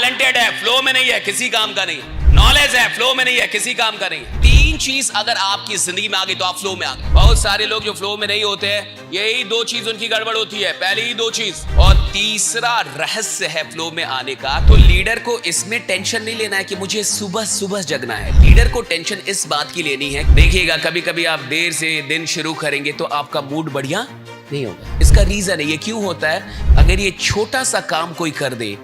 Talented है, flow में नहीं है, किसी काम का नहीं। नॉलेज है, फ्लो में नहीं है, किसी काम का नहीं। तीन चीज अगर आपकी जिंदगी में आ गई तो आप फ्लो में आ गए। बहुत सारे लोग जो फ्लो में नहीं होते हैं, यही दो चीज उनकी गड़बड़ होती है, पहली ही दो चीज। और तीसरा रहस्य है फ्लो में आने का। तो लीडर को इसमें टेंशन नहीं लेना है कि मुझे सुबह सुबह जगना है। लीडर को टेंशन इस बात की लेनी है, देखिएगा कभी कभी आप देर से दिन शुरू करेंगे तो आपका मूड बढ़िया नहीं होगा। इसका रीजन है, ये क्यों होता है, अगर ये छोटा सा काम कोई कर दे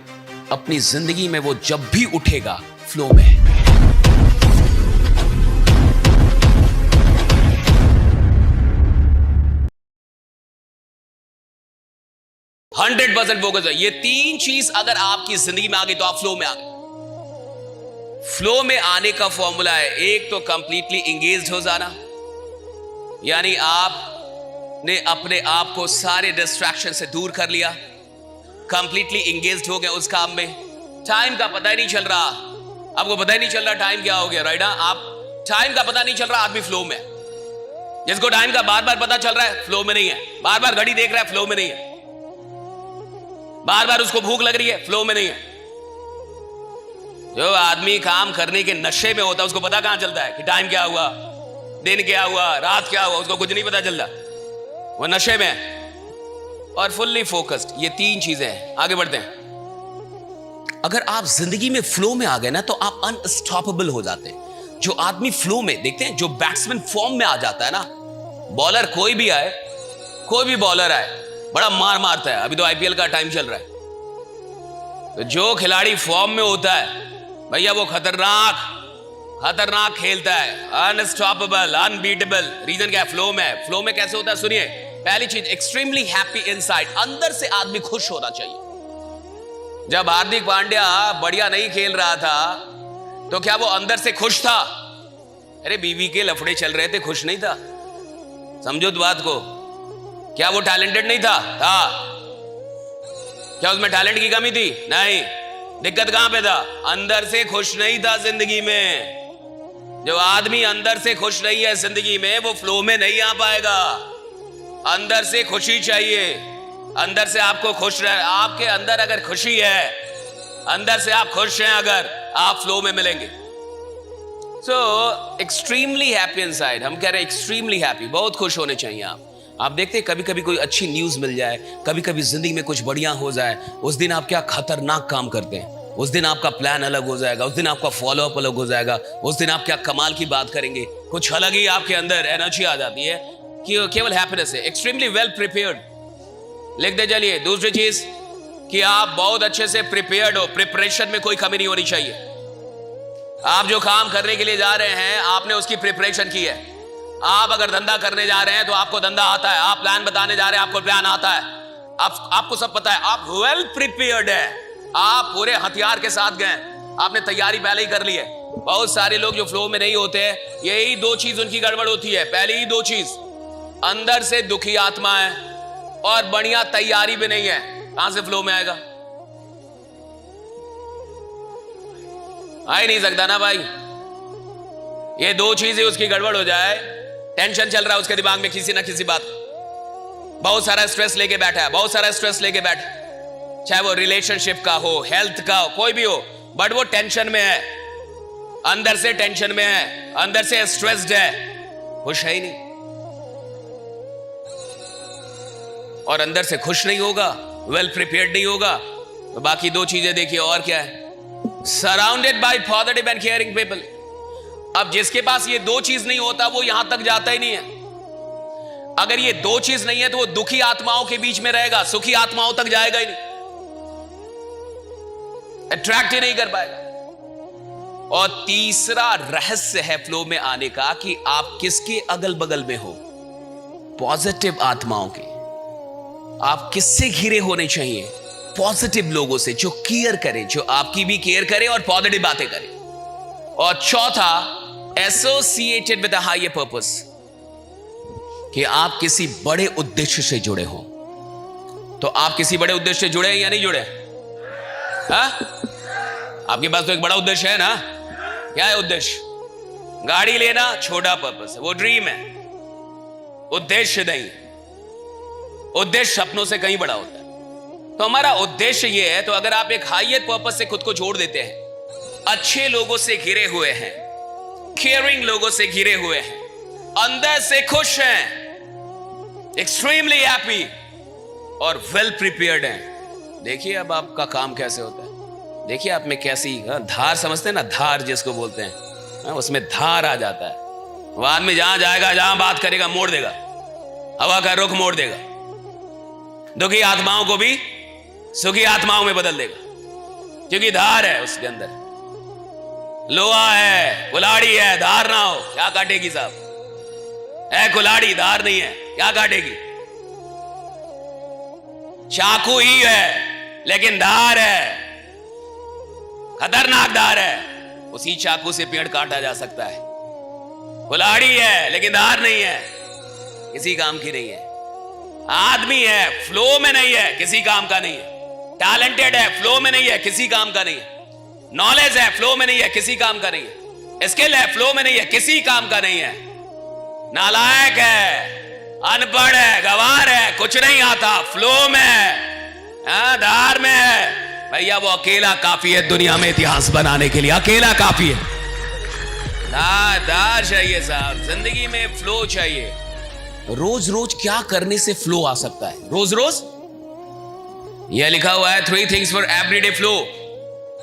अपनी जिंदगी में, वो जब भी उठेगा फ्लो में। 100% फोकस है। ये तीन चीज अगर आपकी जिंदगी में आ गई तो आप फ्लो में आ गए। फ्लो में आने का फॉर्मूला है, एक तो कंप्लीटली एंगेज्ड हो जाना, यानी आपने अपने आप को सारे डिस्ट्रैक्शन से दूर कर लिया, कंप्लीटली एंगेज्ड हो गए उस काम में। टाइम का पता ही नहीं चल रहा, आपको पता ही नहीं चल रहा टाइम क्या हो गया, राइट? आप टाइम का पता नहीं चल रहा, आदमी फ्लो में। जिसको टाइम का बार बार पता चल रहा है, फ्लो में नहीं है। बार बार घड़ी देख रहा है, फ्लो में नहीं है। बार बार उसको भूख लग रही है, फ्लो में नहीं है। जो आदमी काम करने के नशे में होता है, उसको पता कहां चलता है कि टाइम क्या हुआ, दिन क्या हुआ, रात क्या हुआ, उसको कुछ नहीं पता चलता, वो नशे में है। और फुल्ली फोकस्ड, ये तीन चीजें हैं। आगे बढ़ते हैं। अगर आप जिंदगी में फ्लो में आ गए ना, तो आप अनस्टॉपेबल हो जाते हैं। जो आदमी फ्लो में, देखते हैं जो बैट्समैन फॉर्म में आ जाता है ना, बॉलर कोई भी आए, कोई भी बॉलर आए, बड़ा मार मारता है। अभी तो आईपीएल का टाइम चल रहा है, तो जो खिलाड़ी फॉर्म में होता है भैया, वो खतरनाक खेलता है, अनस्टॉपेबल, अनबीटेबल। रीजन क्या है? फ्लो में। फ्लो में कैसे होता है, सुनिए। पहली चीज, एक्सट्रीमली हैप्पी इनसाइड, अंदर से आदमी खुश होना चाहिए। जब हार्दिक पांड्या बढ़िया नहीं खेल रहा था, तो क्या वो अंदर से खुश था? अरे बीवी के लफड़े चल रहे थे, खुश नहीं था। समझो तो बात को। क्या वो टैलेंटेड नहीं था? क्या उसमें टैलेंट की कमी थी? नहीं। दिक्कत कहां पे था? अंदर से खुश नहीं था जिंदगी में। जो आदमी अंदर से खुश नहीं है जिंदगी में, वो फ्लो में नहीं आ पाएगा। अंदर से खुशी चाहिए, अंदर से आपको खुश रहे। आपके अंदर अगर खुशी है, अंदर से आप खुश हैं, अगर आप फ्लो में मिलेंगे। सो एक्सट्रीमली हैप्पी इनसाइड, हम कह रहे हैं एक्सट्रीमली हैप्पी, बहुत खुश होने चाहिए आप देखते हैं कभी कभी कोई अच्छी न्यूज मिल जाए, कभी कभी जिंदगी में कुछ बढ़िया हो जाए, उस दिन आप क्या खतरनाक काम करते हैं। उस दिन आपका प्लान अलग हो जाएगा, उस दिन आपका फॉलोअप अलग हो जाएगा, उस दिन आप क्या कमाल की बात करेंगे, कुछ अलग ही आपके अंदर एनर्जी आ जाती है कि केवल हैप्पीनेस है। एक्सट्रीमली वेल प्रिपेयर्ड, लिख दे चलिए। दूसरी चीज कि आप बहुत अच्छे से प्रिपेयर्ड हो, प्रिपरेशन में कोई कमी नहीं होनी चाहिए। आप जो काम करने के लिए जा रहे हैं, आपने उसकी प्रिपरेशन की है। आप अगर धंधा करने जा रहे हैं तो आपको धंधा आता है, आप प्लान बताने जा रहे हैं, आपको प्लान आता है, आपको सब पता है, आप वेल प्रिपेयर्ड है, आप पूरे हथियार के साथ गए, आपने तैयारी पहले ही कर ली है। बहुत सारे लोग जो फ्लो में नहीं होते हैं, यही दो चीज उनकी गड़बड़ होती है। पहली ही दो चीज, अंदर से दुखी आत्मा है और बढ़िया तैयारी भी नहीं है। कहां से फ्लो में आएगा? आ ही नहीं सकता ना भाई। ये दो चीजें उसकी गड़बड़ हो जाए, टेंशन चल रहा है उसके दिमाग में किसी ना किसी बात, बहुत सारा स्ट्रेस लेके बैठा है, बहुत सारा स्ट्रेस लेके बैठा, चाहे वो रिलेशनशिप का हो, हेल्थ का हो, कोई भी हो, बट वो टेंशन में है, अंदर से टेंशन में है, अंदर से स्ट्रेस्ड है, खुश है ही नहीं। और अंदर से खुश नहीं होगा, वेल प्रिपेयर्ड नहीं होगा, तो बाकी दो चीजें देखिए और क्या है, surrounded by positive and caring people. अब जिसके पास ये दो चीज नहीं होता, वो यहां तक जाता ही नहीं है। अगर ये दो चीज नहीं है तो वो दुखी आत्माओं के बीच में रहेगा, सुखी आत्माओं तक जाएगा ही नहीं, अट्रैक्ट ही नहीं कर पाएगा। और तीसरा रहस्य है फ्लो में आने का कि आप किसके अगल बगल में हो, पॉजिटिव आत्माओं के। आप किससे घिरे होने चाहिए? पॉजिटिव लोगों से, जो केयर करें, जो आपकी भी केयर करें और पॉजिटिव बातें करें। और चौथा, associated with a higher purpose, कि आप किसी बड़े उद्देश्य से जुड़े हो। तो आप किसी बड़े उद्देश्य से जुड़े हैं या नहीं जुड़े? हाँ, आपके पास तो एक बड़ा उद्देश्य है ना। क्या है उद्देश्य? गाड़ी लेना छोटा पर्पस है, वो ड्रीम है, उद्देश्य नहीं। उद्देश्य सपनों से कहीं बड़ा होता है। तो हमारा उद्देश्य ये है, तो अगर आप एक हाईएस्ट पर्पस से खुद को जोड़ देते हैं, अच्छे लोगों से घिरे हुए हैं, केयरिंग लोगों से घिरे हुए हैं, अंदर से खुश हैं, एक्सट्रीमली हैप्पी और वेल प्रिपेयर्ड हैं, देखिए अब आपका काम कैसे होता है। देखिए आप में कैसी धार, समझते हैं ना, धार जिसको बोलते हैं, उसमें धार आ जाता है। वो आदमी जहां जाएगा, जहां बात करेगा, मोड़ देगा, हवा का रुख मोड़ देगा, दुखी आत्माओं को भी सुखी आत्माओं में बदल देगा, क्योंकि धार है उसके अंदर। लोहा है, कुल्हाड़ी है, धार ना हो क्या काटेगी साहब? है कुल्हाड़ी, धार नहीं है, क्या काटेगी? चाकू ही है लेकिन धार है, खतरनाक धार है, उसी चाकू से पेड़ काटा जा सकता है। कुल्हाड़ी है लेकिन धार नहीं है, किसी काम की नहीं है। आदमी है, फ्लो में नहीं है, किसी काम का नहीं है। टैलेंटेड है, फ्लो में नहीं है, किसी काम का नहीं है। नॉलेज है, फ्लो में नहीं है, किसी काम का नहीं है। स्किल है, फ्लो में नहीं है, किसी काम का नहीं है। नालायक है, अनपढ़ है, गंवार है, कुछ नहीं आता, फ्लो में है, धार में है। भैया वो अकेला काफी है दुनिया में इतिहास बनाने के लिए, अकेला काफी है। धार चाहिए साहब, जिंदगी में फ्लो चाहिए। रोज रोज क्या करने से फ्लो आ सकता है? रोज रोज यह लिखा हुआ है 3 things for everyday flow।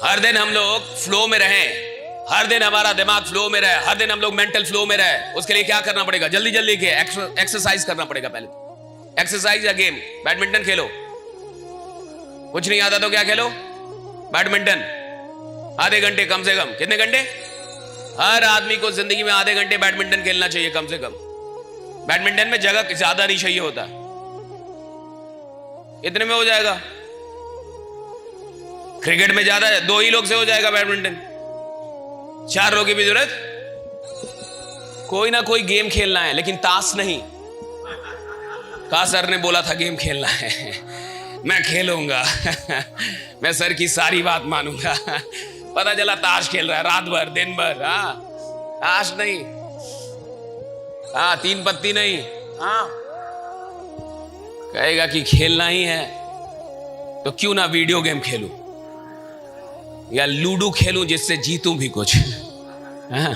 हर दिन हम लोग फ्लो में रहें, हर दिन हमारा दिमाग फ्लो में रहे, हर दिन हम लोग मेंटल फ्लो में रहे। उसके लिए क्या करना पड़ेगा? जल्दी जल्दी के एक्सरसाइज करना पड़ेगा। पहले एक्सरसाइज या गेम, बैडमिंटन खेलो। कुछ नहीं आता तो क्या खेलो? बैडमिंटन। आधे घंटे कम से कम। कितने घंटे? हर आदमी को जिंदगी में आधे घंटे बैडमिंटन खेलना चाहिए कम से कम। बैडमिंटन में जगह ज्यादा नहीं चाहिए होता, इतने में हो जाएगा। क्रिकेट में ज्यादा 2 ही लोग से हो जाएगा बैडमिंटन, 4 लोगों की भी जरूरत। कोई ना कोई गेम खेलना है, लेकिन ताश नहीं। का सर ने बोला था गेम खेलना है, मैं खेलूंगा मैं सर की सारी बात मानूंगा। पता चला ताश खेल रहा है रात भर दिन भर। हाँ, ताश नहीं, हाँ 3 पत्ती नहीं, हाँ कहेगा कि खेलना ही है तो क्यों ना वीडियो गेम खेलूं या लूडो खेलूं जिससे जीतूं भी कुछ। हाँ।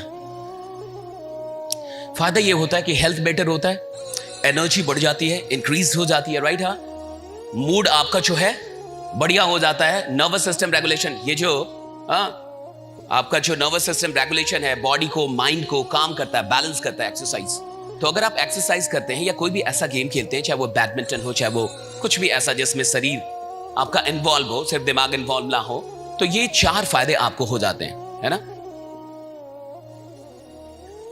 फायदा ये होता है कि हेल्थ बेटर होता है, एनर्जी बढ़ जाती है, इंक्रीज हो जाती है, राइट। हाँ, मूड आपका जो है बढ़िया हो जाता है। नर्वस सिस्टम रेगुलेशन, ये जो आपका जो नर्वस सिस्टम रेगुलेशन है, बॉडी को माइंड को काम करता है, बैलेंस करता है एक्सरसाइज। तो अगर आप एक्सरसाइज करते हैं या कोई भी ऐसा गेम खेलते हैं, चाहे वो बैडमिंटन हो, चाहे वो कुछ भी ऐसा जिसमें शरीर आपका इन्वॉल्व हो, सिर्फ दिमाग इन्वॉल्व ना हो, तो ये 4 फायदे आपको हो जाते हैं, है ना।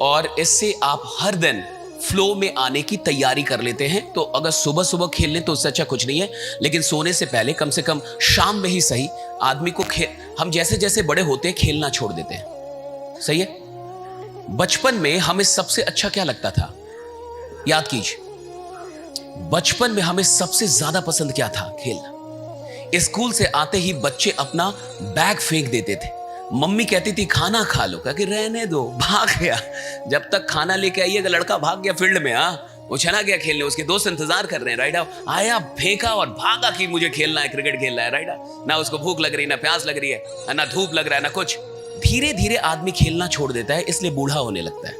और इससे आप हर दिन फ्लो में आने की तैयारी कर लेते हैं। तो अगर सुबह सुबह खेल लें तो उससे अच्छा कुछ नहीं है, लेकिन सोने से पहले कम से कम शाम में ही सही आदमी को हम जैसे जैसे बड़े होते हैं खेलना छोड़ देते हैं, सही है। बचपन में हमें सबसे अच्छा क्या लगता था? याद कीजिए, बचपन में हमें सबसे ज्यादा पसंद क्या था? खेलना। स्कूल से आते ही बच्चे अपना बैग फेंक देते थे, मम्मी कहती थी खाना खा लो, कहा कि रहने दो, भाग गया। जब तक खाना लेके आइएगा लड़का भाग गया फील्ड में, वो चला गया खेलने, उसके दोस्त इंतजार कर रहे हैं, राइट। आया, फेंका और भागा कि मुझे खेलना है, क्रिकेट खेलना है, राइट। ना उसको भूख लग रही, ना प्यास लग रही है, ना धूप लग रहा है, ना कुछ। धीरे धीरे आदमी खेलना छोड़ देता है, इसलिए बूढ़ा होने लगता है।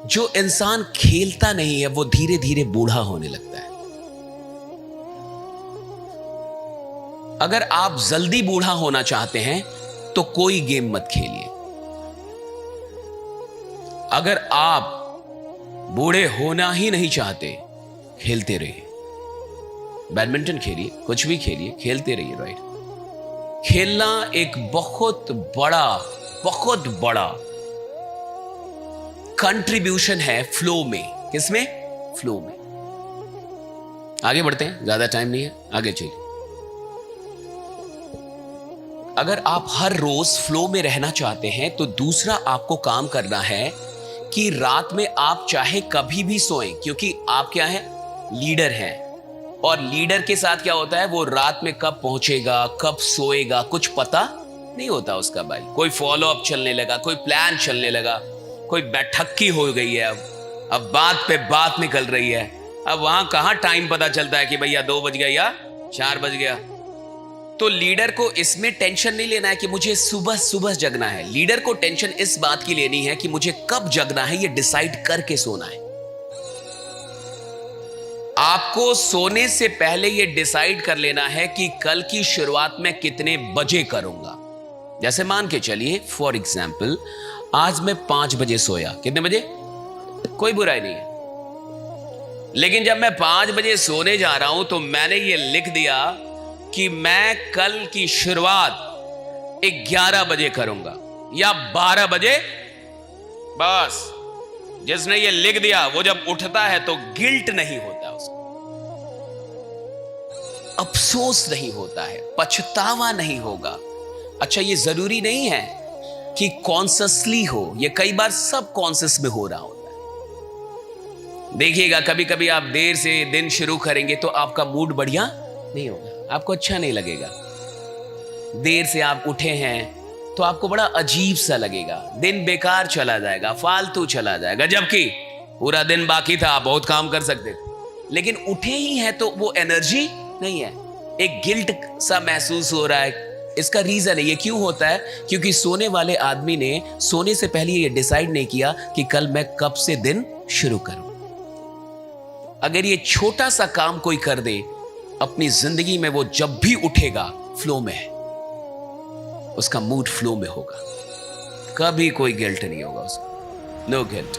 जो इंसान खेलता नहीं है वो धीरे धीरे बूढ़ा होने लगता है। अगर आप जल्दी बूढ़ा होना चाहते हैं तो कोई गेम मत खेलिए। अगर आप बूढ़े होना ही नहीं चाहते, खेलते रहिए, बैडमिंटन खेलिए, कुछ भी खेलिए, खेलते रहिए, राइट। खेलना एक बहुत बड़ा कंट्रीब्यूशन है फ्लो में। किसमें? फ्लो में। आगे बढ़ते हैं, ज्यादा टाइम नहीं है, आगे चलिए। अगर आप हर रोज फ्लो में रहना चाहते हैं तो दूसरा आपको काम करना है कि रात में आप चाहे कभी भी सोएं, क्योंकि आप क्या हैं? लीडर हैं। और लीडर के साथ क्या होता है? वो रात में कब पहुंचेगा, कब सोएगा, कुछ पता नहीं होता उसका भाई। कोई फॉलो अप चलने लगा, कोई प्लान चलने लगा, कोई बैठक्की हो गई है, अब बात पे बात निकल रही है, अब वहां कहां टाइम पता चलता है कि भैया 2 बज गया या 4 बज गया। तो लीडर को इसमें टेंशन नहीं लेना है कि मुझे सुबह सुबह जगना है। लीडर को टेंशन इस बात की लेनी है कि मुझे कब जगना है, ये डिसाइड करके सोना है। आपको सोने से पहले ये डिसाइड कर लेना है कि कल की शुरुआत में कितने बजे करूंगा। जैसे मान के चलिए फॉर एग्जाम्पल, आज मैं 5 बजे सोया। कितने बजे? कोई बुराई नहीं है, लेकिन जब मैं 5 बजे सोने जा रहा हूं तो मैंने ये लिख दिया कि मैं कल की शुरुआत 11 बजे करूंगा या 12 बजे। बस जिसने ये लिख दिया वो जब उठता है तो गिल्ट नहीं होता, उसको अफसोस नहीं होता है, पछतावा नहीं होगा। अच्छा, ये जरूरी नहीं है कि कॉन्शियसली हो, ये कई बार सब कॉन्शियस में हो रहा होता है। देखिएगा कभी कभी आप देर से दिन शुरू करेंगे तो आपका मूड बढ़िया नहीं होगा, आपको अच्छा नहीं लगेगा। देर से आप उठे हैं तो आपको बड़ा अजीब सा लगेगा, दिन बेकार चला जाएगा, फालतू चला जाएगा, जबकि पूरा दिन बाकी था, आप बहुत काम कर सकते थे, लेकिन उठे ही हैं तो वो एनर्जी नहीं है, एक गिल्ट सा महसूस हो रहा है। इसका रीजन है, ये क्यों होता है? क्योंकि सोने वाले आदमी ने सोने से पहले ये डिसाइड नहीं किया कि कल मैं कब से दिन शुरू करूं। अगर ये छोटा सा काम कोई कर दे अपनी जिंदगी में, वो जब भी उठेगा फ्लो में है, उसका मूड फ्लो में होगा, कभी कोई गिल्ट नहीं होगा उसको, नो गिल्ट।